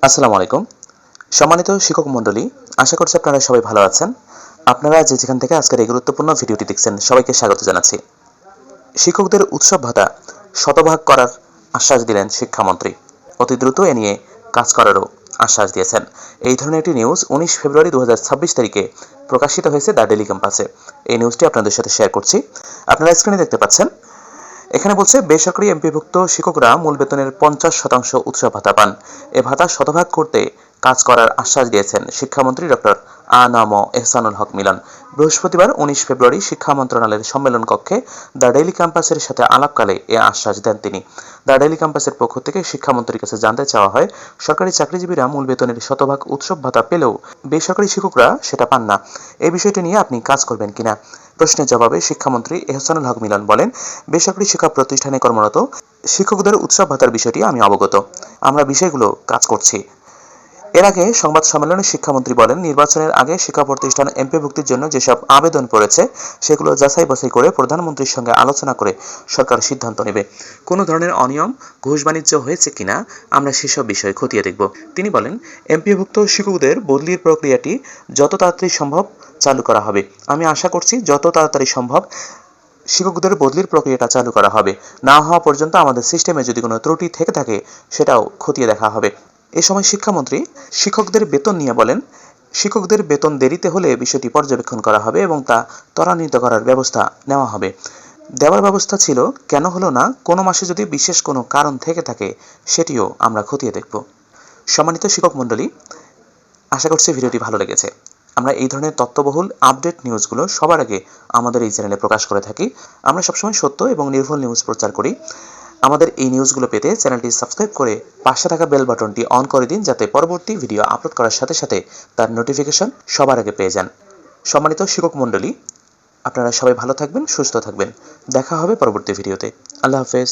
আসসালামু আলাইকুম। সম্মানিত শিক্ষক মণ্ডলী, আশা করছি আপনারা সবাই ভালো আছেন। আপনারা যেখান থেকে আজকের এই গুরুত্বপূর্ণ ভিডিওটি দেখছেন, সবাইকে স্বাগত জানাচ্ছি। শিক্ষকদের উৎসব ভাতা শতভাগ করার আশ্বাস দিলেন শিক্ষামন্ত্রী। অতি দ্রুত এ নিয়ে কাজ করারও আশ্বাস দিয়েছেন। এই ধরনের একটি নিউজ 19 ফেব্রুয়ারি 2026 তারিখে প্রকাশিত হয়েছে দ্য ডেইলি ক্যাম্পাসে। এই নিউজটি আপনাদের সাথে শেয়ার করছি। আপনারা স্ক্রিনে দেখতে পাচ্ছেন। এখানে বলছে, বেসরকারি এমপিভুক্ত শিক্ষকরা মূল বেতনের 50% উৎসব ভাতা পান। এ ভাতা শতভাগ করতে কাজ করার আশ্বাস দিয়েছেন শিক্ষামন্ত্রী ডক্টর আ.ন.ম এহসানুল হক মিলন। বৃহস্পতিবার 19 ফেব্রুয়ারি শিক্ষা মন্ত্রণালয়ের সম্মেলন কক্ষে দ্য ডেইলি ক্যাম্পাসের সাথে আলাপকালে এ আশ্বাস দেন তিনি। দ্য ডেইলি ক্যাম্পাসের পক্ষ থেকে শিক্ষামন্ত্রীর কাছে জানতে চাওয়া হয়, সরকারি চাকরিজীবীরা মূল বেতনের শতভাগ উৎসব ভাতা পেলেও বেসরকারি শিক্ষকরা সেটা পান না। এই বিষয়টি নিয়ে আপনি কাজ করবেন কিনা? প্রশ্নের জবাবে শিক্ষামন্ত্রী এহসানুল হক মিলন বলেন, বেসরকারি শিক্ষা প্রতিষ্ঠানে কর্মরত শিক্ষকদের উৎসব ভাতার বিষয়টি আমি অবগত। আমরা বিষয়গুলো কাজ করছি। এর আগে সংবাদ সম্মেলনে শিক্ষামন্ত্রী বলেন, নির্বাচনের আগে শিক্ষা প্রতিষ্ঠান এমপিভুক্তির জন্য যেসব আবেদন পড়েছে সেগুলো যাচাই বাছাই করে প্রধানমন্ত্রীর সঙ্গে আলোচনা করে সরকার সিদ্ধান্ত নেবে। কোনো ধরনের অনিয়ম, ঘুষ বাণিজ্য হয়েছে কিনা আমরা সেসব বিষয় খতিয়ে দেখব। তিনি বলেন, এমপিভুক্ত শিক্ষকদের বদলির প্রক্রিয়াটি যত তাড়াতাড়ি সম্ভব চালু করা হবে। আমি আশা করছি যত তাড়াতাড়ি সম্ভব শিক্ষকদের বদলির প্রক্রিয়াটা চালু করা হবে। না হওয়া পর্যন্ত আমাদের সিস্টেমে যদি কোনো ত্রুটি থেকে থাকে সেটাও খতিয়ে দেখা হবে। এ সময় শিক্ষামন্ত্রী শিক্ষকদের বেতন নিয়ে বলেন, শিক্ষকদের বেতন দেরিতে হলে বিষয়টি পর্যবেক্ষণ করা হবে এবং তা ত্বরান্বিত করার ব্যবস্থা নেওয়া হবে। দেওয়ার ব্যবস্থা ছিল, কেন হলো না, কোনো মাসে যদি বিশেষ কোনো কারণ থেকে থাকে সেটিও আমরা খতিয়ে দেখব। সম্মানিত শিক্ষক মণ্ডলী, আশা করছি ভিডিওটি ভালো লেগেছে। আমরা এই ধরনের তথ্যবহুল আপডেট নিউজগুলো সবার আগে আমাদের এই চ্যানেলে প্রকাশ করে থাকি। আমরা সবসময় সত্য এবং নির্ভুল নিউজ প্রচার করি। আমাদের এই নিউজগুলো পেতে চ্যানেলটি সাবস্ক্রাইব করে পাশে থাকা বেল বাটনটি অন করে দিন, যাতে পরবর্তী ভিডিও আপলোড করার সাথে সাথে তার নোটিফিকেশন সবার আগে পেয়ে যান। সম্মানিত শিক্ষক মণ্ডলী, আপনারা সবাই ভালো থাকবেন, সুস্থ থাকবেন। দেখা হবে পরবর্তী ভিডিওতে। আল্লাহ হাফেজ।